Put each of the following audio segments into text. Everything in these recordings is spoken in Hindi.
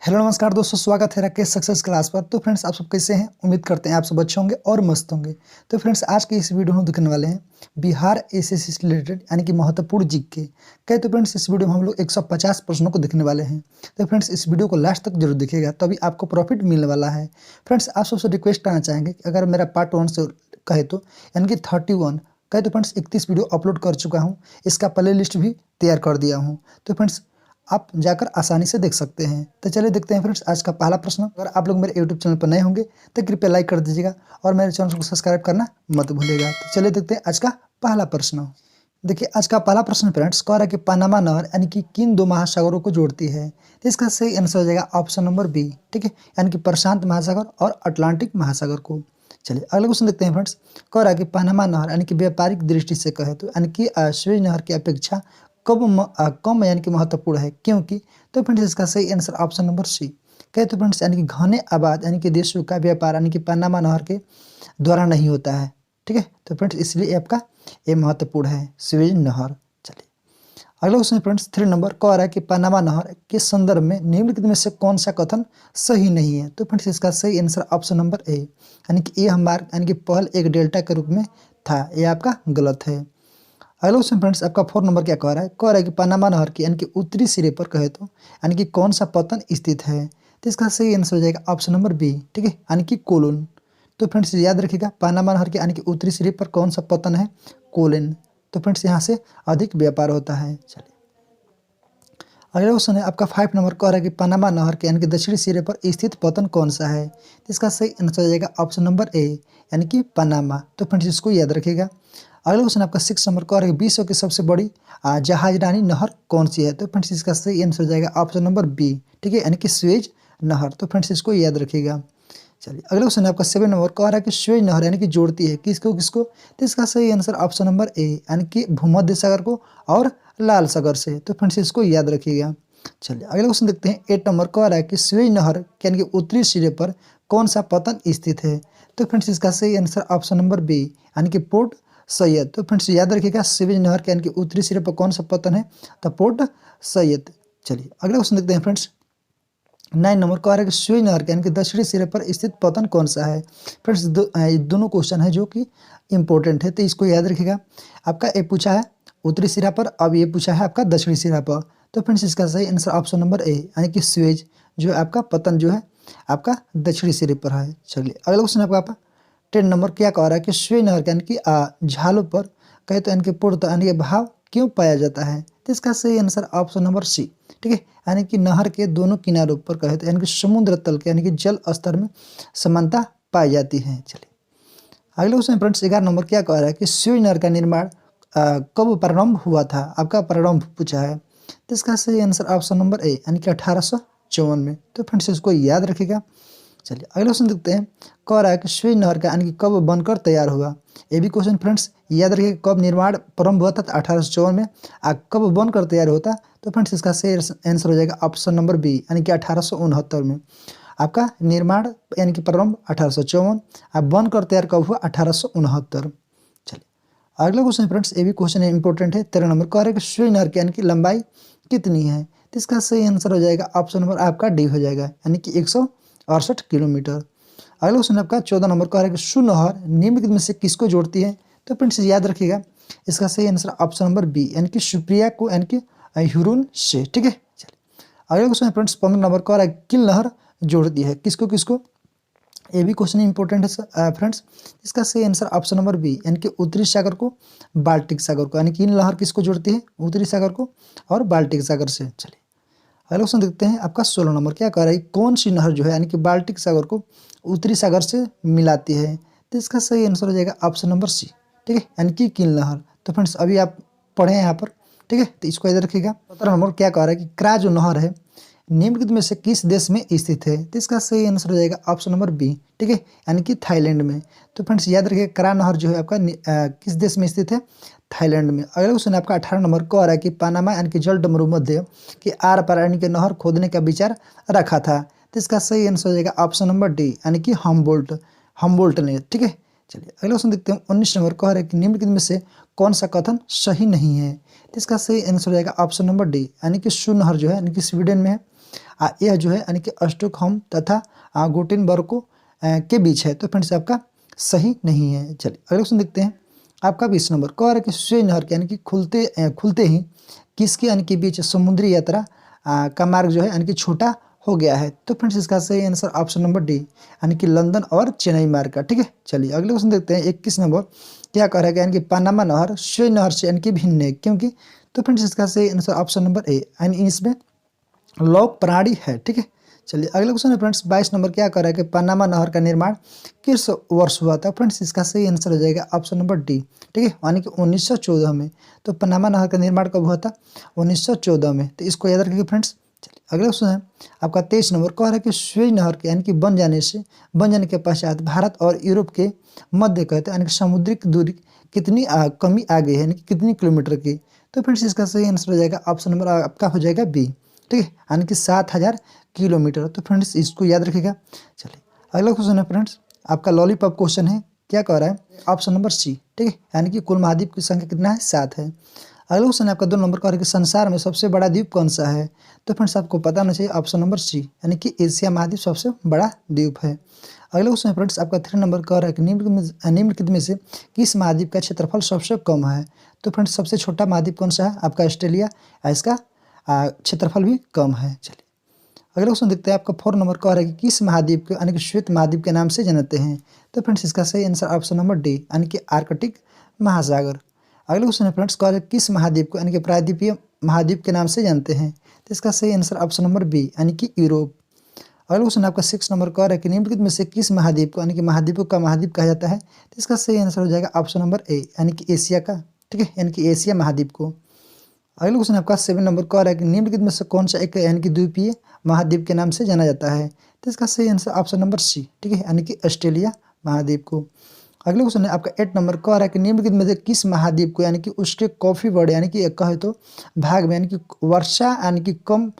हेलो नमस्कार दोस्तों, स्वागत है राकेश सक्सेस क्लास पर। तो फ्रेंड्स, आप सब कैसे हैं? उम्मीद करते हैं आप सब अच्छे होंगे और मस्त होंगे। तो फ्रेंड्स, आज के इस वीडियो में दिखने वाले हैं बिहार एसएससी से रिलेटेड यानी कि महत्वपूर्ण जीके के। तो फ्रेंड्स, इस वीडियो में हम लोग 150 प्रश्नों को देखने वाले हैं। तो फ्रेंड्स, इस वीडियो को लास्ट तक जरूर देखिएगा, तभी आपको प्रॉफिट मिलने वाला है। फ्रेंड्स, आप सबसे रिक्वेस्ट करना चाहेंगे कि अगर मेरा पार्ट 1 से कहे तो यानी कि 31 कहे तो फ्रेंड्स 31 वीडियो अपलोड कर चुका हूँ। इसका प्ले लिस्ट भी तैयार कर दिया हूँ। तो फ्रेंड्स, आप जाकर आसानी से देख सकते हैं। तो चलिए देखते हैं फ्रेंड्स आज का पहला प्रश्न। अगर आप लोग मेरे यूट्यूब चैनल पर नए होंगे तो कृपया लाइक कर दीजिएगा और मेरे चैनल को सब्सक्राइब करना मत भूलिएगा। तो चलिए देखते हैं आज का पहला प्रश्न। देखिए, आज का पहला प्रश्न फ्रेंड्स कह रहा है कि पनामा नहर यानी कि किन दो महासागरों को जोड़ती है? तो इसका सही आंसर हो जाएगा ऑप्शन नंबर बी। ठीक है, यानी कि प्रशांत महासागर और अटलांटिक महासागर को। चलिए अगला क्वेश्चन देखते हैं फ्रेंड्स। कह रहा है कि पनामा नहर यानी कि व्यापारिक दृष्टि से कहे तो यानी कि सुएज नहर की अपेक्षा कम यानी कि महत्वपूर्ण है, क्योंकि? तो फ्रेंड्स, इसका सही आंसर ऑप्शन नंबर सी। कहे तो फ्रेंड्स, यानी कि घने आबाद यानी कि देशों का व्यापार यानी कि पनामा नहर के द्वारा नहीं होता है। ठीक है, तो फ्रेंड्स इसलिए आपका ये महत्वपूर्ण है सुएज नहर। चलिए अगला क्वेश्चन फ्रेंड्स 3 नंबर कह रहा है कि पनामा नहर के संदर्भ में निम्नलिखित में से कौन सा कथन सही नहीं है? तो फ्रेंड्स, इसका सही आंसर ऑप्शन नंबर ए यानी कि ये मार्ग यानी कि पहल एक डेल्टा के रूप में था, ये आपका गलत है। अगला क्वेश्चन फ्रेंड्स आपका 4 नंबर क्या कह रहा है? कह रहा है कि पनामा नहर की यानी कि उत्तरी सिरे पर कहे तो यानी कि कौन सा पतन स्थित है? तो इसका सही आंसर हो जाएगा ऑप्शन नंबर बी। ठीक है, यानी कि कोलोन। तो फ्रेंड्स याद रखिएगा, पनामा नहर के यानी कि उत्तरी सिरे पर कौन सा पतन है? कोलिन। तो फ्रेंड्स यहाँ से अधिक व्यापार होता है। चलिए अगला क्वेश्चन है आपका 5 नंबर कह रहा है कि पनामा नहर के यानी कि दक्षिणी सिरे पर स्थित पतन कौन सा है? तो इसका सही आंसर हो जाएगा ऑप्शन नंबर ए यानी कि पनामा। तो फ्रेंड्स इसको याद रखिएगा। अगला क्वेश्चन आपका 6 नंबर कह रहा है कि विश्व की सबसे बड़ी जहाजरानी नहर कौन सी है? तो फ्रेंड्स इसका सही आंसर हो जाएगा ऑप्शन नंबर बी। ठीक है, यानी कि सुएज नहर। तो फ्रेंड्स इसको याद रखिएगा। चलिए अगला क्वेश्चन है आपका 7 नंबर कह रहा है कि सुएज नहर यानी कि जोड़ती है किसको किसको? तो इसका सही आंसर ऑप्शन नंबर ए यानी कि भूमध्य सागर को और लाल सागर से। तो फ्रेंड्स इसको याद रखिएगा। चलिए अगला क्वेश्चन देखते हैं 8 नंबर कह रहा है कि सुएज नहर यानी कि उत्तरी सिरे पर कौन सा पतन स्थित है? तो फ्रेंड्स इसका सही आंसर ऑप्शन नंबर बी यानी कि पोर्ट सैयद। तो फ्रेंड्स याद रखिएगा, सुएज नहर के यानी कि उत्तरी सिरे पर कौन सा पतन है? तो पोर्ट सैयद। चलिए अगला क्वेश्चन देखते हैं फ्रेंड्स 9 नंबर कह रहा है कि सुएज नहर के यानी कि दक्षिणी सिरे पर स्थित पतन कौन सा है? फ्रेंड्स दोनों क्वेश्चन है जो कि इंपॉर्टेंट है, तो इसको याद रखिएगा। आपका ये पूछा है उत्तरी सिरा पर, अब ये पूछा है आपका दक्षिणी सिरा पर। तो फ्रेंड्स इसका सही आंसर ऑप्शन नंबर ए यानी कि सुएज जो है आपका पतन जो है आपका दक्षिणी सिरे पर है। चलिए अगला क्वेश्चन आपका 10 नंबर क्या कह रहा है कि सुएज नहर के यानी कि झालों पर कहे तो यानी कि पूर्णतः यानी कि भाव क्यों पाया जाता है? तो इसका सही आंसर ऑप्शन नंबर सी। ठीक है, यानी कि नहर के दोनों किनारों पर कहे तो यानी कि समुद्र तल के यानी कि जल स्तर में समानता पाई जाती है। चलिए अगले क्वेश्चन फ्रेंड्स 11 नंबर क्या कह रहा है कि सुएज नहर का निर्माण कब प्रारंभ हुआ था? आपका प्रारंभ पूछा है। तो इसका सही आंसर ऑप्शन नंबर ए यानी कि 1854 में। तो फ्रेंड्स इसको याद रखिएगा। चलिए अगला क्वेश्चन देखते हैं। कह रहा है कि सुएज नहर का यानी कि कब बनकर तैयार हुआ? ये भी क्वेश्चन फ्रेंड्स याद रखिए, कब निर्माण प्रारंभ हुआ था? 1854 में। कब बनकर तैयार होता? तो फ्रेंड्स इसका सही आंसर हो जाएगा ऑप्शन नंबर बी यानी कि 1869 में। आपका निर्माण यानी कि प्रारंभ 1854, आप बनकर तैयार कब हुआ? 1869। चलिए अगला क्वेश्चन फ्रेंड्स ये भी क्वेश्चन इंपॉर्टेंट है। 13 नंबर कह रहा है कि सुएज नहर की यानी कि लंबाई कितनी है? तो इसका सही आंसर हो जाएगा ऑप्शन नंबर आपका डी हो जाएगा यानी कि 168 किलोमीटर। अगला क्वेश्चन आपका 14 नंबर कह रहा है कि सु नहर निम्नलिखित में से किसको जोड़ती है? तो फ्रेंड्स याद रखिएगा, इसका सही आंसर ऑप्शन नंबर बी यानी कि सुप्रिया को यानी कि ह्यूरोन से। ठीक है, चलिए अगला क्वेश्चन फ्रेंड्स 15 नंबर कह रहा है किल नहर जोड़ती है किसको किसको? ये भी क्वेश्चन इंपॉर्टेंट है फ्रेंड्स। इसका सही आंसर ऑप्शन नंबर बी यानी कि उत्तरी सागर को बाल्टिक सागर को, यानी कि इन लहर किसको जोड़ती है? उत्तरी सागर को और बाल्टिक सागर से। चलिए अगला क्वेश्चन देखते हैं आपका 16 नंबर क्या कह रहा है कौन सी नहर जो है यानी कि बाल्टिक सागर को उत्तरी सागर से मिलाती है? तो इसका सही आंसर हो जाएगा ऑप्शन नंबर सी। ठीक है, यानी कि किल नहर। तो फ्रेंड्स अभी आप पढ़े हैं यहाँ पर। ठीक है, तो इसको याद रखिएगा। 17 नंबर क्या कह रहा है कि क्रा जो नहर है निम्नलिखित में से किस देश में स्थित है? तो इसका सही आंसर हो जाएगा ऑप्शन नंबर बी। ठीक है, यानी कि थाईलैंड में। तो फ्रेंड्स याद रखिए क्रा नहर जो है आपका किस देश में स्थित है? थाईलैंड में। अगला क्वेश्चन आपका 18 नंबर कह रहा है कि पनामा यानी कि जल डमरू मध्य के आर पार यानी कि नहर खोदने का विचार रखा था। तो इसका सही आंसर हो जाएगा ऑप्शन नंबर डी यानी कि हमबोल्ट ने। ठीक है, चलिए अगला क्वेश्चन देखते हैं। 19 नंबर कह रहा है कि निम्नलिखित में से कौन सा कथन सही नहीं है? तो इसका सही आंसर हो जाएगा ऑप्शन नंबर डी यानी कि सु नहर जो है यानी कि स्वीडन में है। यह जो है यानी कि स्टॉकहोम तथा गोटेनबर्ग को के बीच है। तो फ्रेंड्स आपका सही नहीं है। चलिए अगला क्वेश्चन देखते हैं। आपका 20 नंबर कह रहा है कि सुएज नहर के यानी कि खुलते ही किसके यानी कि बीच समुद्री यात्रा का मार्ग जो है यानी कि छोटा हो गया है। तो फ्रेंड्स इसका सही आंसर ऑप्शन नंबर डी यानी कि लंदन और चेन्नई मार्ग का। ठीक है, चलिए अगले क्वेश्चन देखते हैं। 21 नंबर क्या कह रहा है यानी कि पनामा नहर सुएज नहर से यानी कि भिन्न है क्योंकि। तो फ्रेंड्स इसका सही आंसर ऑप्शन नंबर ए यानी इसमें लौह प्रणाली है। ठीक है, चलिए अगला क्वेश्चन है फ्रेंड्स 22 नंबर क्या कर रहा है कि पनामा नहर का निर्माण किस वर्ष हुआ था। फ्रेंड्स इसका सही आंसर हो जाएगा ऑप्शन नंबर डी। ठीक है, यानी कि 1914 में। तो पनामा नहर का निर्माण कब हुआ था? 1914 में। तो इसको याद रखिए फ्रेंड्स। चलिए अगला क्वेश्चन है आपका 23 नंबर कह रहा है कि सुएज नहर के यानी कि बन जाने के पश्चात भारत और यूरोप के मध्य कहते हैं यानी कि समुद्रिक दूरी कितनी कमी आ गई है यानी कि कितनी किलोमीटर की। तो फ्रेंड्स इसका सही आंसर हो जाएगा ऑप्शन नंबर आपका हो जाएगा बी। ठीक है, यानी कि 7000 किलोमीटर। तो फ्रेंड्स इसको याद रखिएगा। चलिए अगला क्वेश्चन है फ्रेंड्स आपका लॉलीपॉप क्वेश्चन है। क्या कह रहा है? Option number C. ठीक है, यानी कि कुल महाद्वीप की संख्या कितना है? 7 है। अगला क्वेश्चन है आपका 2 नंबर कह रहा है कि संसार में सबसे बड़ा द्वीप कौन सा है। तो फ्रेंड्स आपको पता होना चाहिए ऑप्शन नंबर सी यानी कि एशिया महाद्वीप सबसे बड़ा द्वीप है। अगला क्वेश्चन है फ्रेंड्स आपका 3 नंबर कह रहा है कि निम्नलिखित में से किस महाद्वीप का क्षेत्रफल सबसे कम है। तो फ्रेंड्स सबसे छोटा महाद्वीप कौन सा है? आपका ऑस्ट्रेलिया। इसका क्षेत्रफल भी कम है। चलिए अगला क्वेश्चन देखते हैं। आपका 4 नंबर कह रहा है कि किस महाद्वीप को यानी कि श्वेत महाद्वीप के नाम से जानते हैं। तो फ्रेंड्स इसका सही आंसर ऑप्शन नंबर डी यानी कि आर्कटिक महासागर। अगला क्वेश्चन है फ्रेंड्स कह रहा है किस महाद्वीप को यानी कि प्रायद्वीपीय महाद्वीप के नाम से जानते हैं। तो इसका सही आंसर ऑप्शन नंबर बी यानी कि यूरोप। अगला क्वेश्चन आपका 6 नंबर कह रहा है कि निम्नलिखित में से किस महाद्वीप को यानी कि महाद्वीपों का महाद्वीप कहा जाता है। तो इसका सही आंसर हो जाएगा ऑप्शन नंबर ए यानी कि एशिया का। ठीक है, यानी कि एशिया महाद्वीप को। अगला क्वेश्चन आपका 7 नंबर कह रहा है कि निम्नलिखित में से कौन सा एक यानी कि द्वीपीय महाद्वीप के नाम से जाना जाता है। तो इसका सही आंसर ऑप्शन नंबर सी। ठीक है, यानी कि ऑस्ट्रेलिया महाद्वीप को। अगला क्वेश्चन है आपका 8 नंबर कह रहा है कि निम्नलिखित में से किस महाद्वीप को यानी कि उसके कॉफी वर्ड यानी कि कहे तो भाग में यानी कि वर्षा यानी कि कम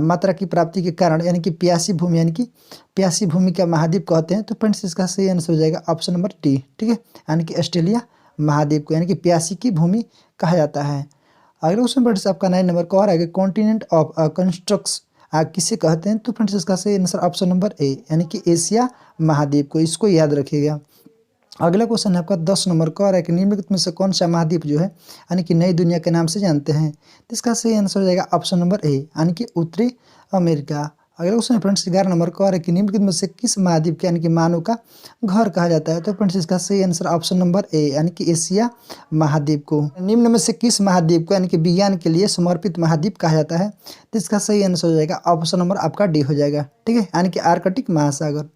मात्रा की प्राप्ति के कारण यानी कि प्यासी भूमि यानी कि प्यासी भूमि का महाद्वीप कहते हैं। तो फ्रेंड्स इसका सही आंसर हो जाएगा ऑप्शन नंबर डी। ठीक है, यानी कि ऑस्ट्रेलिया महाद्वीप को यानी कि प्यासी की भूमि कहा जाता है। अगला क्वेश्चन फ्रेंड्स आपका 9 नंबर कह रहा है कि कॉन्टिनेंट ऑफ कंस्ट्रक्ट्स किसे कहते हैं। तो फ्रेंड्स इसका सही आंसर ऑप्शन नंबर ए यानी कि एशिया महाद्वीप को। इसको याद रखिएगा। अगला क्वेश्चन है आपका 10 नंबर कह रहा है कि निम्नलिखित में से कौन सा महाद्वीप जो है यानी कि नई दुनिया के नाम से जानते हैं। तो इसका सही आंसर हो जाएगा ऑप्शन नंबर ए यानी कि उत्तरी अमेरिका। अगला क्वेश्चन है फ्रेंड्स 11 नंबर कह रहा है कि निम्नलिखित में से किस महाद्वीप के यानी कि मानव का घर कहा जाता है। तो फ्रेंड्स इसका सही आंसर ऑप्शन नंबर ए यानी कि एशिया महाद्वीप को। निम्न में से किस महाद्वीप को यानी कि विज्ञान के लिए समर्पित महाद्वीप कहा जाता है। तो इसका सही आंसर हो जाएगा ऑप्शन नंबर आपका डी हो जाएगा। ठीक है, यानी कि आर्कटिक महासागर।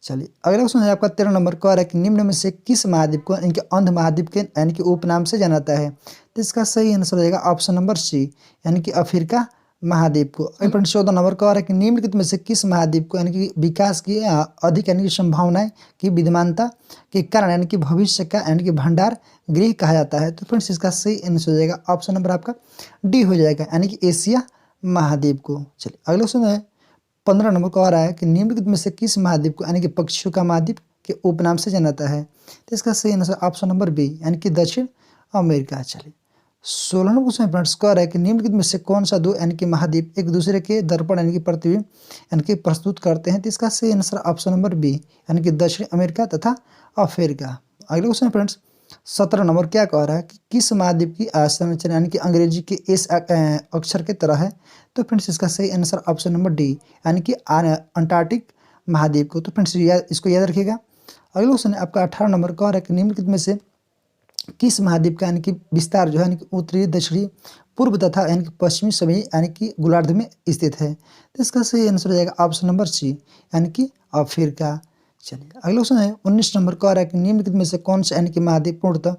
चलिए अगला क्वेश्चन है आपका 13 नंबर कह रहा है कि निम्न में से किस महाद्वीप को यानी कि अंध महाद्वीप के यानी कि उपनाम से जाना जाता है। तो इसका सही आंसर हो जाएगा ऑप्शन नंबर सी यानी कि अफ्रीका महाद्वीप को। फ्रेंड्स 14 नंबर कह रहा है कि निम्नलिखित में से किस महाद्वीप को यानी कि विकास की अधिक यानी कि संभावनाएं की विद्यमानता के कारण यानी कि भविष्य का यानी कि भंडार गृह कहा जाता है। तो फ्रेंड्स इसका सही आंसर हो जाएगा ऑप्शन नंबर आपका डी हो जाएगा यानी कि एशिया महाद्वीप को। चलिए अगला क्वेश्चन है 15 नंबर कह रहा है कि निम्नलिखित में से किस महाद्वीप को यानी कि पक्षियों का महाद्वीप के उपनाम से जाना जाता है। तो इसका सही आंसर ऑप्शन नंबर बी यानी कि दक्षिण अमेरिका। चलिए 16 नंबर क्वेश्चन फ्रेंड्स कह रहा है कि निम्नलिखित में से कौन सा दो यानी कि महाद्वीप एक दूसरे के दर्पण यानी कि प्रतिबिंब यानी कि प्रस्तुत करते हैं। तो इसका सही आंसर ऑप्शन नंबर बी यानी कि दक्षिण अमेरिका तथा अफ्रीका। अगला क्वेश्चन फ्रेंड्स 17 नंबर क्या कह रहा है कि किस महाद्वीप की संरचना यानी कि अंग्रेजी के एस अक्षर के तरह है। तो फ्रेंड्स इसका सही आंसर ऑप्शन नंबर डी यानी कि अंटार्कटिक महाद्वीप को। तो फ्रेंड्स इसको याद रखिएगा। अगला क्वेश्चन है आपका 18 नंबर कह रहा है कि निम्नलिखित में से किस महाद्वीप का यानी कि विस्तार जो है यानी कि उत्तरी दक्षिणी पूर्व तथा यानी कि पश्चिमी सभी यानी कि गोलार्ध में स्थित है। तो इसका सही आंसर हो जाएगा ऑप्शन नंबर सी यानी कि अफ्रीका। चलिए अगला क्वेश्चन है 19 नंबर कह रहा है कि निम्नलिखित में से कौन सा यानी कि महाद्वीप पूर्णतः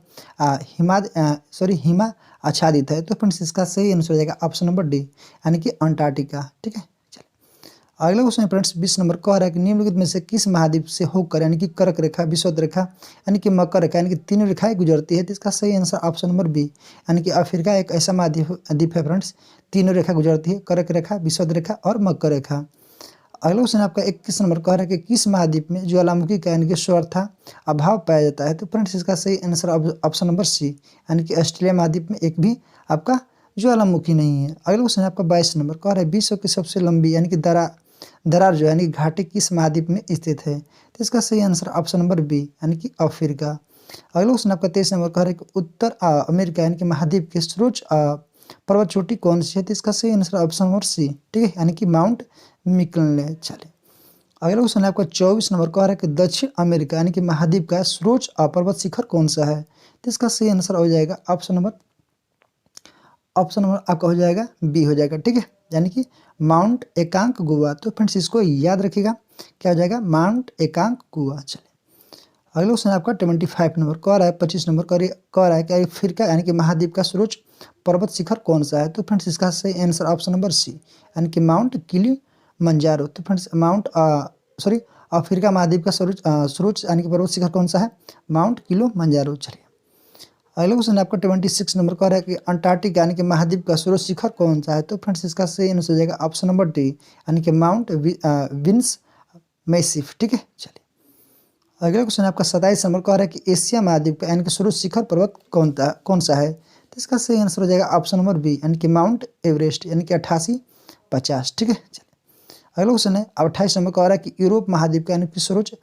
हिमा आच्छादित है। तो फ्रेंड्स इसका सही आंसर हो जाएगा ऑप्शन नंबर डी यानी कि अंटार्कटिका। ठीक है, चलिए अगला क्वेश्चन है फ्रेंड्स 20 नंबर कह रहा है कि निम्नलिखित में से किस महाद्वीप से होकर यानी कि कर्क रेखा विषुवत रेखा यानी कि मकर रेखा यानी कि तीनों रेखाएं गुजरती है। तो इसका सही आंसर ऑप्शन नंबर बी यानी कि अफ्रीका एक ऐसा महाद्वीप है फ्रेंड्स तीनों रेखा गुजरती है, कर्क रेखा, विषुवत रेखा और मकर रेखा। अगला क्वेश्चन आपका 21 नंबर कह रहा है कि किस महाद्वीप में ज्वालामुखी का यानी कि स्वरथा अभाव पाया जाता है। तो फ्रेंड्स इसका सही आंसर ऑप्शन नंबर सी यानी कि ऑस्ट्रेलिया महाद्वीप में एक भी आपका ज्वालामुखी नहीं है। अगला क्वेश्चन है आपका 22 नंबर कह रहा है विश्व की सबसे लंबी यानी कि दरार जो है यानी कि घाटी किस महाद्वीप में स्थित है? तो इसका सही आंसर ऑप्शन नंबर बी यानी कि अफ्रीका। अगला क्वेश्चन आपका 23 नंबर कह रहा है कि उत्तर अमेरिका यानी कि महाद्वीप की सर्वोच्च पर्वत चोटी कौन सी है? तो इसका सही आंसर ऑप्शन नंबर सी, ठीक है, यानी कि माउंट मिकनले। चले अगला क्वेश्चन है आपका 24 नंबर कह रहा है कि दक्षिण अमेरिका यानी कि महाद्वीप का सर्वोच्च पर्वत शिखर कौन सा है? तो इसका सही आंसर हो जाएगा ऑप्शन नंबर आपका हो जाएगा बी हो जाएगा, ठीक है, यानी कि माउंट एकांक गुआ। तो फ्रेंड्स इसको याद रखिएगा, क्या हो जाएगा? माउंट एकांक गुआ। चलिए अगला क्वेश्चन आपका 25 नंबर कह रहा है 25 नंबर कह रहा है कि अफ्रीका यानी कि महाद्वीप का सर्वोच्च पर्वत शिखर कौन सा है? तो फ्रेंड्स इसका सही आंसर ऑप्शन नंबर सी यानी कि माउंट किलिमंजारो। तो फ्रेंड्स अफ्रीका महाद्वीप का सर्वोच्च यानी कि पर्वत शिखर कौन सा है? Mount Kilimanjaro. चलिए अगला क्वेश्चन आपका 26 नंबर कह रहा है कि अंटार्कटिका यानी कि महाद्वीप का सर्वोच्च शिखर कौन सा है? तो फ्रेंड्स इसका सही आंसर हो जाएगा ऑप्शन नंबर डी यानी कि माउंट विंस मैसिफ, ठीक है। चलिए अगला क्वेश्चन आपका 27 नंबर कह रहा है कि एशिया महाद्वीप का यानी कि सर्वोच्च शिखर पर्वत कौन सा है? तो इसका सही आंसर हो जाएगा ऑप्शन नंबर बी यानी कि माउंट एवरेस्ट यानी कि 8850, ठीक है। चलिए अगला क्वेश्चन है 28 नंबर कह रहा है कि यूरोप महाद्वीप का यानी कि सर्वोच्च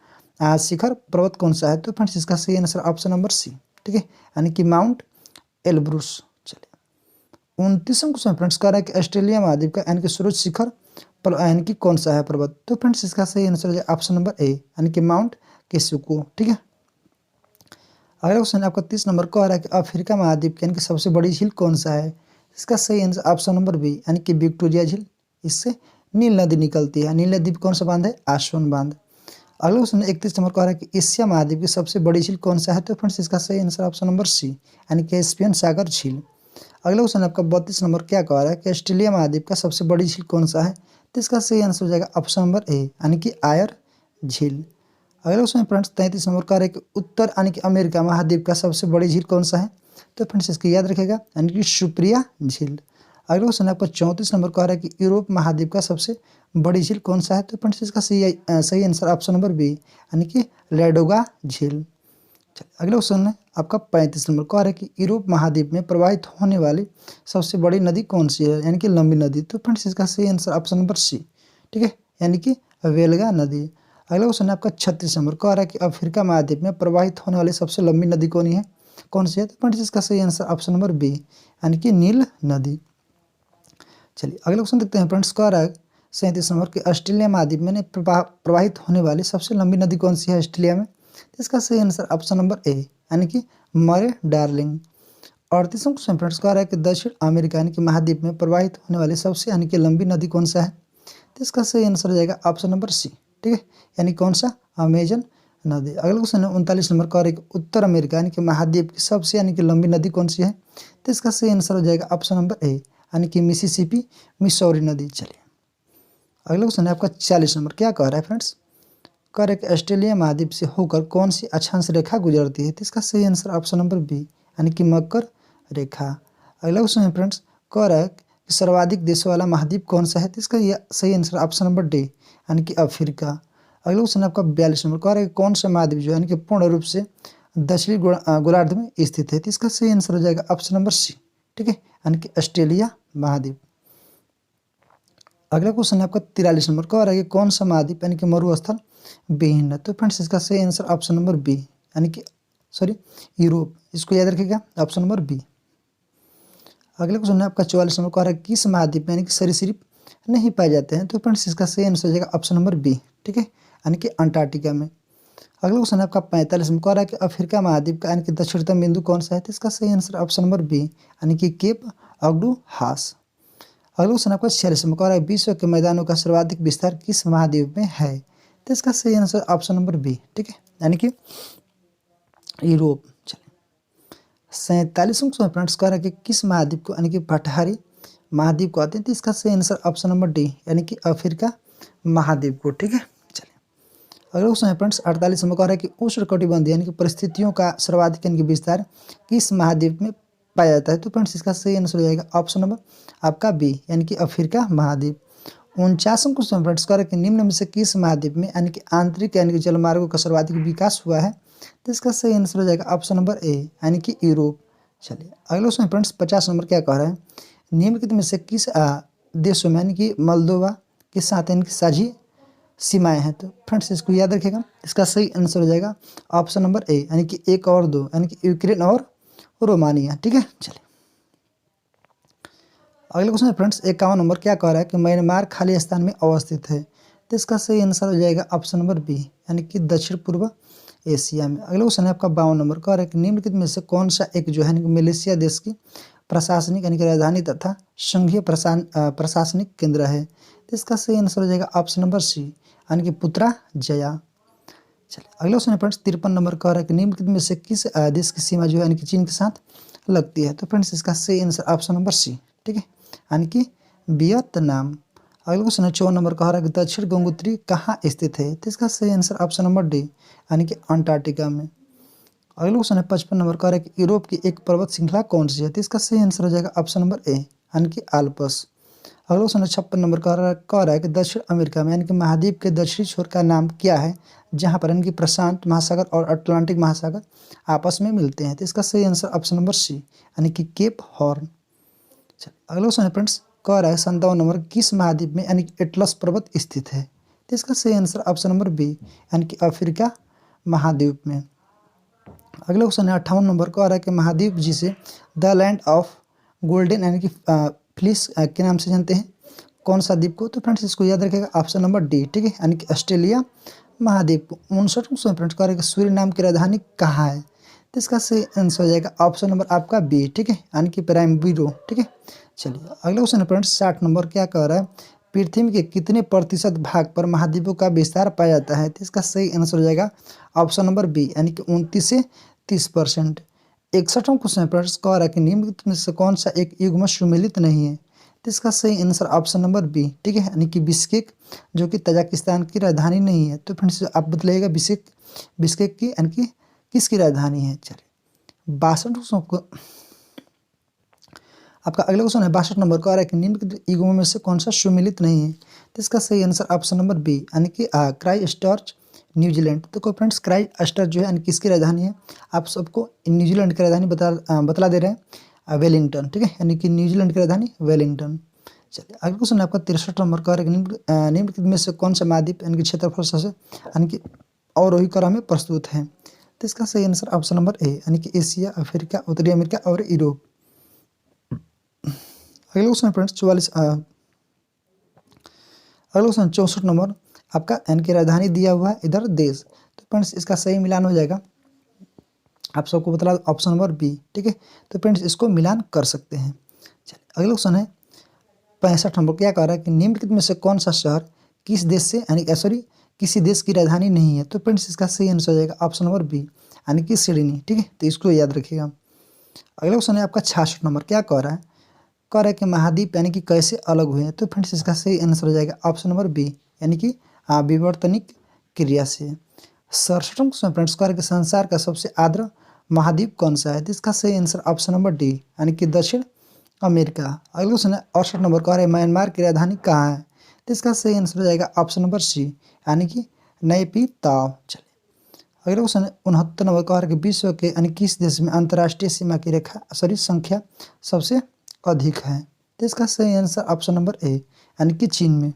शिखर पर्वत कौन सा है? तो फ्रेंड्स इसका सही आंसर ऑप्शन नंबर सी, ठीक है, यानी कि माउंट एलब्रूस। चलिए 29वां क्वेश्चन फ्रेंड्स कह रहा है कि ऑस्ट्रेलिया महाद्वीप का यानी कि सर्वोच्च शिखर यानी कि कौन सा है पर्वत? तो फ्रेंड्स इसका सही आंसर हो जाएगा ऑप्शन नंबर ए यानी कि माउंट केसुको, ठीक है। अगला क्वेश्चन आपका 30 नंबर कह रहा है कि अफ्रीका महाद्वीप यानी कि सबसे बड़ी झील कौन सा है? इसका सही आंसर ऑप्शन नंबर बी यानी कि विक्टोरिया झील। इससे नील नदी निकलती है। नील नदी कौन सा बांध है? आसवन बांध। अगला क्वेश्चन 31 नंबर कह रहा है कि एशिया महाद्वीप की सबसे बड़ी झील कौन सा है? तो फ्रेंड्स इसका सही आंसर ऑप्शन नंबर सी यानी कि कैस्पियन सागर झील। अगला क्वेश्चन आपका 32 नंबर क्या कह रहा है कि ऑस्ट्रेलिया महाद्वीप का सबसे बड़ी झील कौन सा है? तो इसका सही आंसर हो जाएगा ऑप्शन नंबर ए यानी कि आयर झील। अगला क्वेश्चन फ्रेंड्स 33 नंबर कह रहा है कि उत्तर यानी कि अमेरिका महाद्वीप का सबसे बड़ी झील कौन सा है? तो फ्रेंड्स इसको याद रखेगा यानी कि सुप्रिया झील। अगला क्वेश्चन आपका 34 नंबर कह रहा है कि यूरोप महाद्वीप का सबसे बड़ी झील कौन सा है? तो फ्रेंड्स इसका सही आंसर ऑप्शन नंबर बी यानी कि लैडोगा झील। अगला क्वेश्चन है आपका 35 नंबर कह रहा है कि यूरोप महाद्वीप में प्रवाहित होने वाली सबसे बड़ी नदी कौन सी है यानी कि लंबी नदी? तो फ्रेंड्स इसका सही आंसर ऑप्शन नंबर सी, ठीक है, यानी कि वेलगा नदी। अगला क्वेश्चन है आपका 36 नंबर कह रहा है कि अफ्रीका महाद्वीप में प्रवाहित होने वाली सबसे लंबी नदी कौन सी है? तो फ्रेंड्स इसका सही आंसर ऑप्शन नंबर बी यानी कि नील नदी। चलिए अगला क्वेश्चन देखते हैं फ्रेंड्स कह रहा है 37 नंबर कि ऑस्ट्रेलिया महाद्वीप में प्रवाहित होने वाली सबसे लंबी नदी कौन सी है ऑस्ट्रेलिया में? तो इसका सही आंसर ऑप्शन नंबर ए यानी कि मरे डार्लिंग। 38वां क्वेश्चन फ्रेंड्स कह रहा है कि दक्षिण अमेरिका यानी कि महाद्वीप में प्रवाहित होने वाली सबसे यानी कि लंबी नदी कौन सा है? तो इसका सही आंसर हो जाएगा ऑप्शन नंबर सी, ठीक है, यानी कौन सा? अमेजन नदी। अगला क्वेश्चन है 39 नंबर कह रहा है कि उत्तर अमेरिका यानी कि महाद्वीप की सबसे यानी कि लंबी नदी कौन सी है? तो इसका सही आंसर हो जाएगा ऑप्शन नंबर ए यानी कि मिसिसिपी मिसौरी नदी। चलिए अगला क्वेश्चन है आपका 40 नंबर क्या कह रहा है फ्रेंड्स? कह रहा है कि ऑस्ट्रेलिया महाद्वीप से होकर कौन सी अक्षांश रेखा गुजरती है? तो इसका सही आंसर ऑप्शन नंबर बी यानी कि मकर रेखा। अगला क्वेश्चन है फ्रेंड्स कह रहा है कि सर्वाधिक देशों वाला महाद्वीप कौन सा है? तो इसका सही आंसर ऑप्शन नंबर डी यानी कि अफ्रीका। अगला क्वेश्चन आपका 42 नंबर कह रहा है कि कौन सा महाद्वीप जो है यानी कि पूर्ण रूप से दक्षिणी गोलार्ध में स्थित है? तो इसका सही आंसर हो जाएगा ऑप्शन नंबर सी, ठीक है, यानी कि ऑस्ट्रेलिया महाद्वीप। अगला क्वेश्चन है आपका 43 नंबर कह रहा है कि कौन सा महाद्वीप यानी कि मरुस्थल विहीन है? तो फ्रेंड्स इसका सही आंसर ऑप्शन नंबर बी यानी कि यूरोप। इसको याद रखिएगा ऑप्शन नंबर बी। अगला क्वेश्चन है आपका 44 नंबर कह रहा है किस महाद्वीप में यानी कि सरीसृप नहीं पाए जाते हैं? तो फ्रेंड्स इसका सही आंसर हो जाएगा ऑप्शन नंबर बी, ठीक है, यानी कि अंटार्कटिका में। अगला क्वेश्चन है आपका 45 में कह रहा है कि अफ्रीका महाद्वीप का यानी कि दक्षिणतम बिंदु कौन सा है? तो इसका सही आंसर ऑप्शन नंबर बी यानी कि केप अगडू हास। अगला क्वेश्चन आपका 46 में कह रहा है विश्व के मैदानों का सर्वाधिक विस्तार किस महाद्वीप में है? तो इसका सही आंसर ऑप्शन नंबर बी, ठीक है, यानी कि यूरोप। चलिए 47वां क्वेश्चन फ्रेंड्स कह रहा है कि किस महाद्वीप को यानी कि पठारी महाद्वीप को आते हैं? तो इसका सही आंसर ऑप्शन नंबर डी यानी कि अफ्रीका महाद्वीप को, ठीक है। चलिए अगला क्वेश्चन है फ्रेंड्स 48 में कह रहा है कि उष्णकटिबंधीय यानी कि परिस्थितियों का सर्वाधिक यानी कि विस्तार किस महाद्वीप में पाया जाता है? तो फ्रेंड्स इसका सही आंसर हो जाएगा ऑप्शन नंबर आपका बी यानी कि अफ्रीका महाद्वीप। 49वां क्वेश्चन फ्रेंड्स कह रहा है कि निम्न में से किस महाद्वीप में यानी कि आंतरिक यानी कि जलमार्गों का सर्वाधिक विकास हुआ है? तो इसका सही आंसर हो जाएगा ऑप्शन नंबर ए यानी कि यूरोप। चलिए अगला क्वेश्चन फ्रेंड्स 50 नंबर क्या कह रहा है निम्नलिखित में से किस देशों में यानी कि मोल्दोवा के साथ इनकी साझी सीमाएं हैं? तो फ्रेंड्स इसको याद रखिएगा, इसका सही आंसर हो जाएगा ऑप्शन नंबर ए यानी कि 1 और 2 यानी कि यूक्रेन और रोमानिया। ठीक है, चलिए अगले क्वेश्चन है फ्रेंड्स 51 नंबर, क्या कह रहा है कि म्यांमार खाली स्थान में अवस्थित है? तो इसका सही आंसर हो जाएगा ऑप्शन नंबर बी यानी कि दक्षिण पूर्व एशिया में। अगला क्वेश्चन है आपका 52 नंबर, कह रहा है कि निम्नलिखित में से कौन सा एक जो है मलेशिया देश की प्रशासनिक यानी कि राजधानी तथा संघीय प्रशासनिक केंद्र है? तो इसका सही आंसर हो जाएगा ऑप्शन नंबर सी यानी कि पुत्रजया। चलिए अगला क्वेश्चन है फ्रेंड्स 53 नंबर, कह रहा है कि निम्नलिखित में से किस देश की सीमा जो है यानी कि चीन के साथ लगती है? तो फ्रेंड्स इसका सही आंसर ऑप्शन नंबर सी, ठीक है, यानी कि वियतनाम। अगला क्वेश्चन है 54 नंबर, कह रहा है कि दक्षिण गंगोत्री कहाँ स्थित है? तो इसका सही आंसर ऑप्शन नंबर डी यानी कि अंटार्कटिका में। अगला क्वेश्चन है 55 नंबर, कह रहा है कि यूरोप की एक पर्वत श्रृंखला कौन सी है? तो इसका सही आंसर हो जाएगा ऑप्शन नंबर ए यानी कि आल्प्स। अगला क्वेश्चन है 56 नंबर, कह रहा है कि दक्षिण अमेरिका में यानी कि महाद्वीप के दक्षिणी छोर का नाम क्या है, जहाँ पर इनकी प्रशांत महासागर और अटलांटिक महासागर आपस में मिलते हैं? तो इसका सही आंसर ऑप्शन नंबर सी यानी कि केप हॉर्न। अगला क्वेश्चन है फ्रेंड्स, कह रहा है 57 नंबर, किस महाद्वीप में यानी कि एटलस पर्वत स्थित है? तो इसका सही आंसर ऑप्शन नंबर बी यानी कि अफ्रीका महाद्वीप में। अगला क्वेश्चन है 58 नंबर, कह रहा है कि महाद्वीप जिसे द लैंड ऑफ गोल्डन यानी कि फ्लिस के नाम से जानते हैं, कौन सा द्वीप को? तो फ्रेंड्स इसको याद रखिएगा ऑप्शन नंबर डी, ठीक है, यानी कि ऑस्ट्रेलिया महाद्वीप को। 59 क्वेश्चन फ्रेंड्स, कह रहा है कि सूरीनाम की राजधानी कहाँ है? तो इसका सही आंसर हो जाएगा ऑप्शन नंबर आपका बी, ठीक है, यानी कि प्राइमबिरो। ठीक है, चलिए अगला क्वेश्चन है फ्रेंड्स 60 नंबर, क्या कह रहा है पृथ्वी के कितने प्रतिशत भाग पर महाद्वीपों का विस्तार पाया जाता है? तो इसका सही आंसर हो जाएगा ऑप्शन नंबर बी यानी कि 29 से 30%। 61वां क्वेश्चन है फ्रेंड्स, कह रहा है कि निम्नलिखित में से कौन सा एक युग्म सुमेलित नहीं है? तो इसका सही आंसर ऑप्शन नंबर बी, ठीक है, यानी कि बिश्केक, जो कि तजाकिस्तान की राजधानी नहीं है। तो फ्रेंड्स आप बतलाइएगा बिश्केक की यानी कि किसकी राजधानी है? चलिए 62 को आपका अगला क्वेश्चन है 62 नंबर, कह रहा है कि निम्नलिखित युग्मों में से कौन सा सुमेलित नहीं है? तो इसका सही आंसर ऑप्शन नंबर बी यानी कि क्राइस्टचर्च न्यूजीलैंड। तो कोई फ्रेंड्स क्राइस्टचर्च जो है यानी किसकी राजधानी है? आप सबको न्यूजीलैंड की राजधानी बतला दे रहे हैं वेलिंगटन, ठीक है, यानी कि न्यूजीलैंड की राजधानी वेलिंगटन। चलिए अगला क्वेश्चन आपका 63 नंबर, कह रहा है कि निम्नलिखित में से कौन सा महाद्वीप यानी कि क्षेत्रफल सबसे यानी कि अवरोही क्रम में प्रस्तुत है? तो इसका सही आंसर ऑप्शन नंबर ए यानी कि एशिया, अफ्रीका, उत्तरी अमेरिका और यूरोप। अगला क्वेश्चन फ्रेंड्स 64 नंबर, आपका यानी कि राजधानी दिया हुआ है इधर देश। तो फ्रेंड्स इसका सही मिलान हो जाएगा, आप सबको बतला ऑप्शन नंबर बी, ठीक है, तो फ्रेंड्स इसको मिलान कर सकते हैं। चलिए अगला क्वेश्चन है 65 नंबर, क्या कह रहा है कि निम्नलिखित में से कौन सा शहर किस देश से यानी सॉरी किसी देश की राजधानी नहीं है? तो फ्रेंड्स इसका सही आंसर हो जाएगा ऑप्शन नंबर बी यानी कि सिडनी। ठीक है, तो इसको याद रखिएगा। अगला क्वेश्चन है आपका 66 नंबर, क्या कह रहा है? कह रहा है कि महाद्वीप यानी कि कैसे अलग हुए हैं? तो फ्रेंड्स इसका सही आंसर हो जाएगा ऑप्शन नंबर बी यानी कि विवर्तनिक क्रिया से। 67 क्वेश्चन फ्रेंड्स, कह रहा है कि संसार का सबसे आर्द्र महाद्वीप कौन सा है? तो इसका सही आंसर ऑप्शन नंबर डी यानी कि दक्षिण अमेरिका। अगला क्वेश्चन है 68 नंबर, कह रहा है म्यांमार की राजधानी कहाँ है? तो इसका सही आंसर हो जाएगा ऑप्शन नंबर सी यानी कि नैपीताव। चलिए अगला क्वेश्चन है 69 नंबर, कह रहा है कि विश्व के यानी किस देश में अंतर्राष्ट्रीय सीमा की रेखा संख्या सबसे अधिक है? तो इसका सही आंसर ऑप्शन नंबर ए यानी कि चीन में।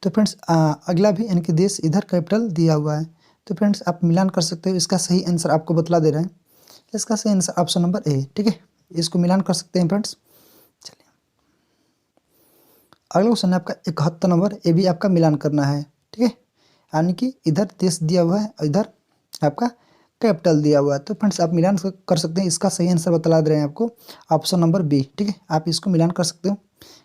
तो फ्रेंड्स अगला भी यानी कि देश इधर कैपिटल दिया हुआ है, तो फ्रेंड्स आप मिलान कर सकते हो। इसका सही आंसर आपको बतला दे रहे हैं, इसका सही आंसर ऑप्शन नंबर ए, ठीक है, इसको मिलान कर सकते हैं फ्रेंड्स। चलिए अगला क्वेश्चन है आपका 71 नंबर, ये भी आपका मिलान करना है, ठीक है, यानी कि इधर देश दिया हुआ है और इधर आपका कैपिटल दिया हुआ है। तो फ्रेंड्स आप मिलान कर सकते हैं, इसका सही आंसर बतला दे रहे हैं आपको ऑप्शन नंबर बी, ठीक है, आप इसको मिलान कर सकते हो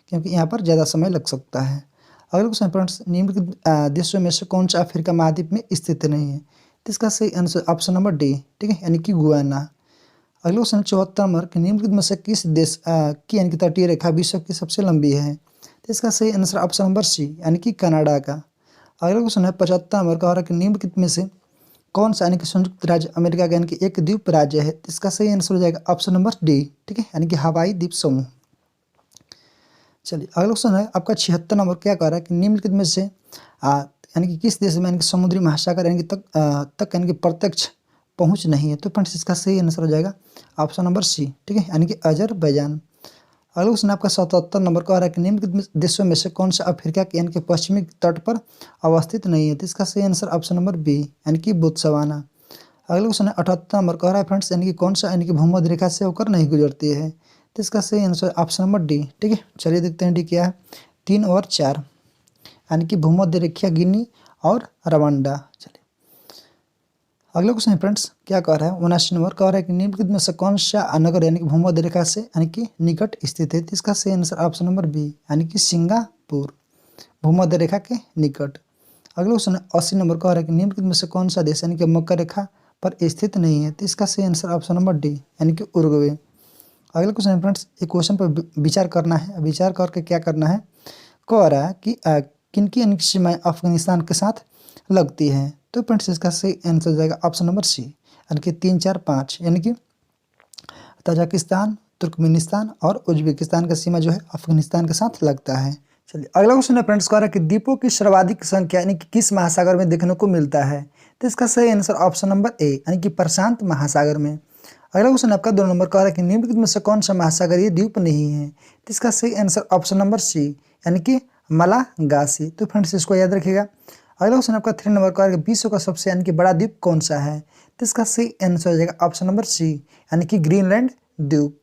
क्योंकि यहाँ पर ज़्यादा समय लग सकता है। अगला क्वेश्चन फ्रेंड्स, निम्नलिखित देशों में से कौन सा अफ्रीका महाद्वीप में स्थित नहीं है? तो इसका सही आंसर ऑप्शन नंबर डी, ठीक है, यानी कि गुयाना। अगला क्वेश्चन 74 नंबर, निम्नलिखित में से किस देश की यानी कि तटीय रेखा विश्व की सबसे लंबी है? तो इसका सही आंसर ऑप्शन नंबर सी यानी कि कनाडा का। अगला क्वेश्चन है 75 नंबर, कह रहा है कि निम्नलिखित में से कौन सा यानी कि संयुक्त राज्य अमेरिका का यानी कि एक द्वीप राज्य है? तो इसका सही आंसर हो जाएगा ऑप्शन नंबर डी, ठीक है, यानी कि हवाई द्वीप समूह। चलिए अगला क्वेश्चन है आपका 76 नंबर, क्या कह रहा है कि निम्नलिखित में से यानी कि किस देश में यानी कि समुद्री महासागर यानी कि तक यानी कि प्रत्यक्ष पहुंच नहीं है? तो फ्रेंड्स इसका सही आंसर हो जाएगा ऑप्शन नंबर सी, ठीक है, यानी कि अजरबैजान। अगला क्वेश्चन आपका 77 नंबर का आ रहा है कि निम्नलिखित देशों में से कौन सा अफ्रीका के यानी कि पश्चिमी तट पर अवस्थित नहीं है। तो इसका सही आंसर ऑप्शन नंबर बी यानी कि बोत्सवाना। अगला क्वेश्चन है 78 नंबर का आ रहा है फ्रेंड्स, यानी कि कौन सा यानी कि भूमध्य रेखा से होकर नहीं गुजरती है। तो इसका सही आंसर ऑप्शन नंबर डी। ठीक है, चलिए देखते हैं डी क्या है। 3 और 4 यानी कि भूमध्य रेखा गिनी और रवांडा। चलिए अगला क्वेश्चन है फ्रेंड्स, क्या कह रहा है 79 नंबर कह रहा है कि निम्नलिखित में से कौन सा नगर यानी कि भूमध्य रेखा से यानी कि निकट स्थित है। तो इसका सही आंसर ऑप्शन नंबर बी यानी कि सिंगापुर, भूमध्य रेखा के निकट। अगला क्वेश्चन 80 नंबर कह रहा है कि निम्नलिखित में से कौन सा देश यानी कि मकर रेखा पर स्थित नहीं है। तो इसका सही आंसर ऑप्शन नंबर डी यानी कि उरुग्वे। अगला क्वेश्चन है फ्रेंड्स, एक क्वेश्चन पर विचार करना है, विचार करके क्या करना है। कह रहा है कि किनकी यानी कि सीमाएं अफगानिस्तान के साथ लगती है। तो फ्रेंड्स इसका सही आंसर जाएगा ऑप्शन नंबर सी यानी कि 3, 4, 5 यानी कि तजाकिस्तान, तुर्कमेनिस्तान और उज्बेकिस्तान का सीमा जो है अफगानिस्तान के साथ लगता है। चलिए अगला क्वेश्चन है फ्रेंड्स, कह रहा है कि द्वीपों की सर्वाधिक संख्या यानी कि किस महासागर में देखने को मिलता है। तो इसका सही आंसर ऑप्शन नंबर ए यानी कि प्रशांत महासागर में। अगला क्वेश्चन आपका 2 नंबर कह रहा है कि निम्नलिखित में से कौन सा महासागरीय द्वीप नहीं है। तो इसका सही आंसर ऑप्शन नंबर सी यानी कि मलागासी। तो फ्रेंड्स इसको याद रखिएगा। अगला क्वेश्चन आपका 3 नंबर का विश्व का सबसे यानी कि बड़ा द्वीप कौन सा है। तो इसका सही आंसर हो जाएगा ऑप्शन नंबर सी यानी कि ग्रीनलैंड द्वीप।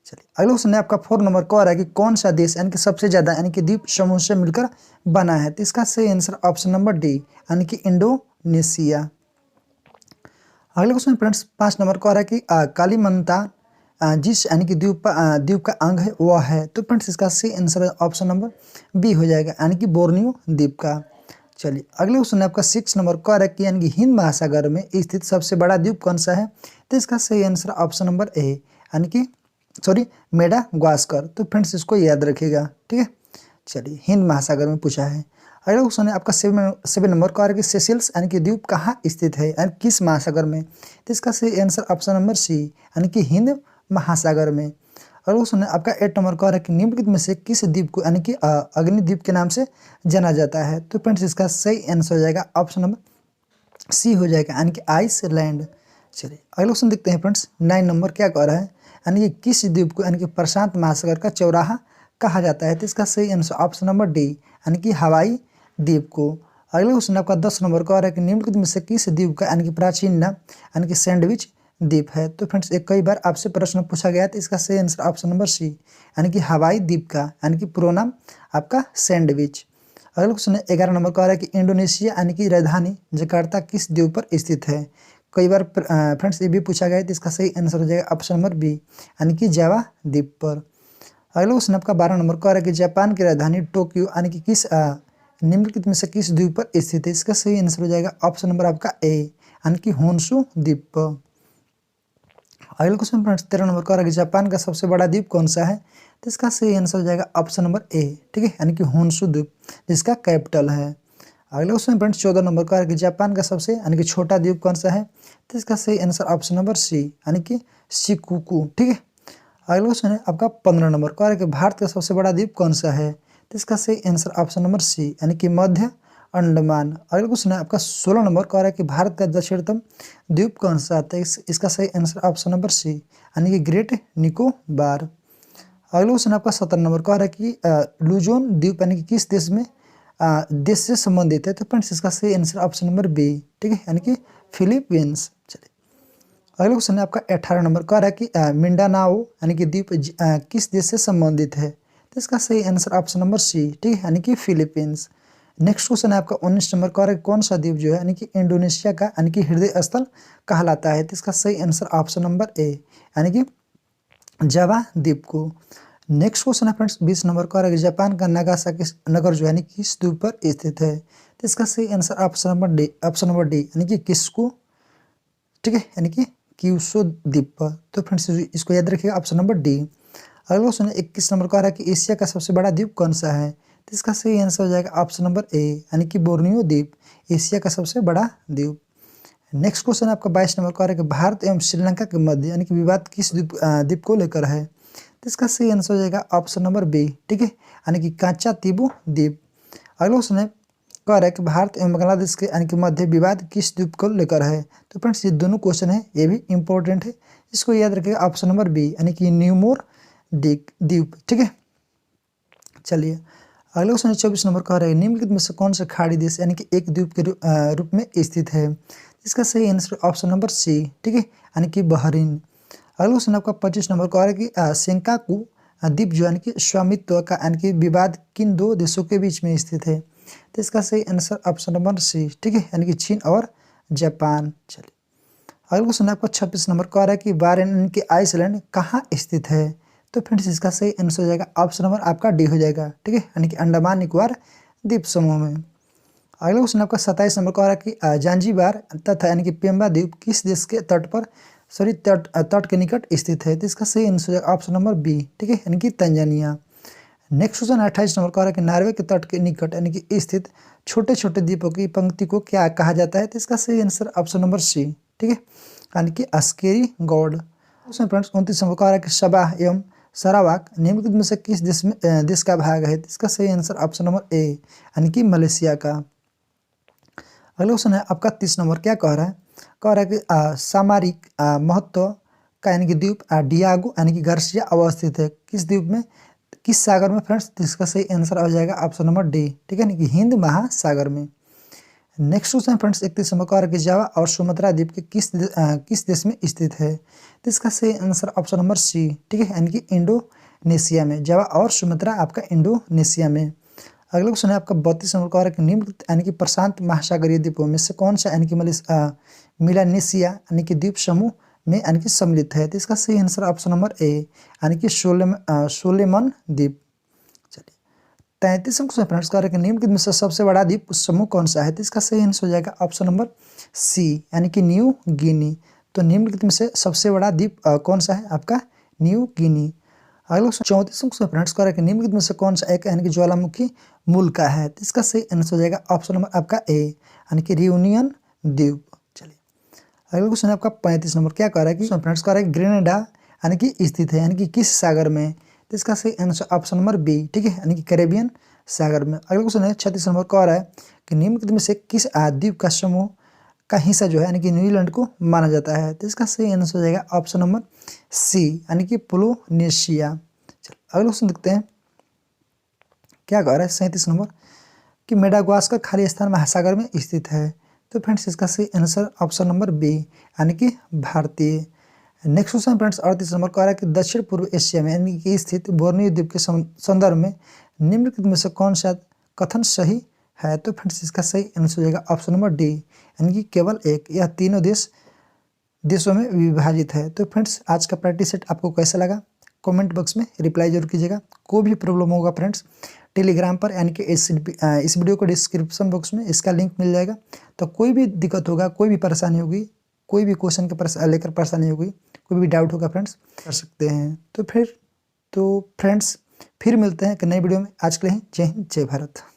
चलिए अगला क्वेश्चन है आपका 4 नंबर का आ रहा है कि कौन सा देश यानी कि सबसे ज़्यादा यानी कि द्वीप समूह से मिलकर बना है। तो इसका सही आंसर ऑप्शन नंबर डी यानी कि इंडोनेशिया। अगला क्वेश्चन फ्रेंड्स 5 नंबर का आ रहा है कि कालीमंतान जिस यानी कि द्वीप का अंग है वह है। तो फ्रेंड्स इसका सही आंसर ऑप्शन नंबर बी हो जाएगा यानी कि बोर्नियो द्वीप का। चलिए अगले क्वेश्चन आपका 6 नंबर का आ रहा है कि यानी कि हिंद महासागर में स्थित सबसे बड़ा द्वीप कौन सा है। तो इसका सही आंसर ऑप्शन नंबर ए यानी कि मेडागास्कर। तो फ्रेंड्स इसको याद रखिएगा। ठीक है, चलिए हिंद महासागर में पूछा है। अगला क्वेश्चन है आपका 7 नंबर का आ रहा है कि सेशेल्स यानी कि द्वीप कहाँ स्थित है यानी किस महासागर में। तो इसका सही आंसर ऑप्शन नंबर सी यानी कि हिंद महासागर में। अगला क्वेश्चन है आपका 8 नंबर का आ रहा है कि निम्नलिखित में से किस द्वीप को यानी कि अग्निद्वीप के नाम से जाना जाता है। तो फ्रेंड्स इसका सही आंसर हो जाएगा ऑप्शन नंबर सी हो जाएगा यानी कि आइसलैंड। चलिए अगला क्वेश्चन देखते हैं फ्रेंड्स 9 नंबर क्या कह रहा है यानी कि किस द्वीप को यानी कि प्रशांत महासागर का चौराहा कहा जाता है। तो इसका सही आंसर ऑप्शन नंबर डी यानी कि हवाई द्वीप को। अगला क्वेश्चन आपका 10 नंबर का आ रहा है कि निम्नलिखित में से किस द्वीप का यानी कि प्राचीन नाम यानी कि सैंडविच द्वीप है। तो फ्रेंड्स एक कई बार आपसे प्रश्न पूछा गया है। तो इसका सही आंसर ऑप्शन नंबर सी यानी कि हवाई द्वीप का यानी कि पूरा नाम आपका सैंडविच। अगला क्वेश्चन है 11 नंबर का आ रहा है कि इंडोनेशिया यानी कि राजधानी जकार्ता किस द्वीप पर स्थित है। कई बार फ्रेंड्स ये भी पूछा गया है। तो इसका सही आंसर हो जाएगा ऑप्शन नंबर बी यानी कि जावा द्वीप पर। अगला क्वेश्चन आपका 12 नंबर का आ रहा है कि जापान की राजधानी टोक्यो यानी कि किस निम्नलिखित में से किस द्वीप पर स्थित है। इसका सही आंसर हो जाएगा ऑप्शन नंबर आपका ए यानी कि होन्शु द्वीप पर। अगला क्वेश्चन फ्रेंड्स 13 नंबर का आ रहा है कि जापान का सबसे बड़ा द्वीप कौन सा है। तो इसका सही आंसर हो जाएगा ऑप्शन नंबर ए। ठीक है, यानी कि होन्शु द्वीप जिसका कैपिटल है। अगला क्वेश्चन फ्रेंड्स 14 नंबर का आ रहा है कि जापान का सबसे यानी कि छोटा द्वीप कौन सा है। तो इसका सही आंसर ऑप्शन नंबर सी यानी कि शिकुकू। ठीक है, अगला क्वेश्चन है आपका 15 नंबर का आ रहा है कि भारत का सबसे बड़ा द्वीप कौन सा है। तो इसका सही आंसर ऑप्शन नंबर सी यानी कि मध्य अंडमान। अगला क्वेश्चन है आपका 16 नंबर का आ रहा है कि भारत का दक्षिणतम द्वीप कौन सा आता है। इसका सही आंसर ऑप्शन नंबर सी यानी कि ग्रेट निकोबार। अगला क्वेश्चन आपका 17 नंबर का आ रहा है कि लुजोन द्वीप यानी कि किस देश से संबंधित है। तो फ्रेंड्स इसका सही आंसर ऑप्शन नंबर बी। ठीक है, यानी कि फिलीपींस। चलिए अगला क्वेश्चन है आपका 18 नंबर का आ रहा है कि मिंडानाओ यानी कि द्वीप किस देश से संबंधित है। तो इसका सही आंसर ऑप्शन नंबर सी। ठीक है, यानी कि फिलीपींस। नेक्स्ट क्वेश्चन है आपका 19 नंबर का आ रहा है कौन सा द्वीप जो है यानी कि इंडोनेशिया का यानी कि हृदय स्थल कहलाता है। तो इसका सही आंसर ऑप्शन नंबर ए यानी कि जावा द्वीप को। नेक्स्ट क्वेश्चन है फ्रेंड्स 20 नंबर का आ रहा है कि जापान का नागासाकी नगर जो है यानी किस द्वीप पर स्थित है। तो इसका सही आंसर ऑप्शन नंबर डी यानी कि किस्को। ठीक है, यानी कि क्यूशो द्वीप पर। तो फ्रेंड्स इसको याद रखिएगा ऑप्शन नंबर डी। अगला क्वेश्चन 21 नंबर का आ रहा है कि एशिया का सबसे बड़ा द्वीप कौन सा है। तो इसका सही आंसर हो जाएगा ऑप्शन नंबर ए यानी कि बोर्नियो द्वीप एशिया का सबसे बड़ा द्वीप। नेक्स्ट क्वेश्चन आपका 22 नंबर का आ रहा है कि भारत एवं श्रीलंका के मध्य यानी कि विवाद किस द्वीप को लेकर है। तो इसका सही आंसर हो जाएगा ऑप्शन नंबर बी। ठीक है, यानी कि कांचा तीबू द्वीप। अगला क्वेश्चन है कह रहा है कि भारत एवं बांग्लादेश के यानी कि मध्य विवाद किस द्वीप को लेकर है। तो फ्रेंड्स ये दोनों क्वेश्चन है, ये भी इंपॉर्टेंट है, इसको याद रखिएगा ऑप्शन नंबर बी यानी कि न्यूमोर द्वीप। ठीक है, चलिए अगला क्वेश्चन 24 नंबर का है निम्नलिखित में से कौन सा खाड़ी देश यानी कि एक द्वीप के रूप में स्थित है। इसका सही आंसर ऑप्शन नंबर सी। ठीक है, यानी कि बहरीन। अगला क्वेश्चन आपका 25 नंबर का है कि सेंकाकू द्वीप जो यानी कि स्वामित्व का यानी कि विवाद किन दो देशों के बीच में स्थित है। तो इसका सही आंसर ऑप्शन नंबर सी। ठीक है, यानी कि चीन और जापान। चलिए अगला क्वेश्चन आपका 26 नंबर का है कि बारेन यानी कि आइसलैंड कहाँ स्थित है। तो फ्रेंड्स इसका सही आंसर हो जाएगा ऑप्शन नंबर आपका डी हो जाएगा। ठीक है, यानी कि अंडमान निकोबार द्वीप समूह में। अगला क्वेश्चन आपका 27 नंबर का है कि जांजीबार तथा यानी कि पेम्बा द्वीप किस देश के तट पर तट के निकट स्थित है। तो इसका सही आंसर हो जाएगा ऑप्शन नंबर बी। ठीक है, यानी कि तंजानिया। नेक्स्ट क्वेश्चन 28 नंबर का है कि नॉर्वे के तट के निकट यानी कि स्थित छोटे छोटे द्वीपों की पंक्ति को क्या कहा जाता है। तो इसका सही आंसर ऑप्शन नंबर सी। ठीक है, यानी कि अस्केरी गौड। उसमें फ्रेंड्स 29 नंबर का है कि सबाह एवं सरावाक निम्नलिखित में से किस देश का भाग है। तो इसका सही आंसर ऑप्शन नंबर ए, यानी कि मलेशिया का। अगला क्वेश्चन है आपका 30 नंबर, क्या कह रहा है, कह रहा है कि सामरिक महत्व का यानी कि द्वीप डियागो यानी कि गार्सिया अवस्थित है किस द्वीप में, किस सागर में फ्रेंड्स। इसका सही आंसर आ जाएगा ऑप्शन नंबर डी। ठीक है, यानी कि हिंद महासागर में। नेक्स्ट क्वेश्चन फ्रेंड्स 31 नंबर का है कि जावा और सुमात्रा द्वीप के किस देश में स्थित है। तो इसका सही आंसर ऑप्शन नंबर सी। ठीक है, यानी कि इंडोनेशिया में। जावा और सुमात्रा आपका इंडोनेशिया में। अगला क्वेश्चन है आपका 32 नंबर का है कि निम्नलिखित यानी कि प्रशांत महासागरीय द्वीपों में से कौन सा यानी कि मिलानेशिया यानी कि द्वीप समूह में यानी कि सम्मिलित है। तो इसका सही आंसर ऑप्शन नंबर ए, यानी कि सोलेमन द्वीप। चलिए 33 क्वेश्चन फ्रेंड्स का है कि निम्नलिखित में से सबसे बड़ा द्वीप समूह कौन सा है। तो इसका सही आंसर हो जाएगा ऑप्शन नंबर सी, यानी कि न्यू गिनी। तो निम्नलिखित में से सबसे बड़ा द्वीप कौन सा है आपका न्यू गिनी। अगला 34 क्वेश्चन फ्रेंड्स का है कि निम्नलिखित में से कौन सा एक यानी कि ज्वालामुखी मूल का है। तो इसका सही आंसर हो जाएगा ऑप्शन नंबर आपका ए, यानी कि रियूनियन द्वीप। चलिए अगला क्वेश्चन आपका 35 नंबर, क्या कह रहा है कि फ्रेंड्स कह रहा है कि ग्रेनेडा यानी कि स्थित है यानी कि किस सागर में। तो इसका सही आंसर ऑप्शन नंबर बी। ठीक है, यानी कि कैरेबियन सागर में। अगला क्वेश्चन है 36 नंबर, कह रहा है कि निम्नलिखित में से किस द्वीप का समूह का हिस्सा जो है यानी कि न्यूजीलैंड को माना जाता है। तो इसका सही आंसर हो जाएगा ऑप्शन नंबर सी, यानी कि पोलिनेशिया। चलिए अगला क्वेश्चन देखते हैं, क्या कह रहा है 37 नंबर कि मेडागास्कर खाली स्थान महासागर में स्थित है। तो फ्रेंड्स इसका सही आंसर ऑप्शन नंबर बी, यानी कि भारतीय। नेक्स्ट क्वेश्चन फ्रेंड्स 38 नंबर कह रहा है कि दक्षिण पूर्व एशिया में यानी कि स्थित बोर्नियो द्वीप के संदर्भ में निम्नलिखित में से कौन सा कथन सही है। तो फ्रेंड्स इसका सही आंसर हो जाएगा ऑप्शन नंबर डी, यानी कि केवल एक। यह तीनों देशों में विभाजित है। तो फ्रेंड्स आज का प्रैक्टिस सेट आपको कैसा लगा कमेंट बॉक्स में रिप्लाई जरूर कीजिएगा। कोई भी प्रॉब्लम होगा फ्रेंड्स टेलीग्राम पर यानी कि इस वीडियो को डिस्क्रिप्शन बॉक्स में इसका लिंक मिल जाएगा। तो कोई भी दिक्कत होगा, कोई भी परेशानी होगी, कोई भी क्वेश्चन के लेकर परेशानी होगी, कोई भी डाउट होगा फ्रेंड्स कर सकते हैं। तो फ्रेंड्स फिर मिलते हैं एक नई वीडियो में। आज के लिए जय हिंद जय भारत।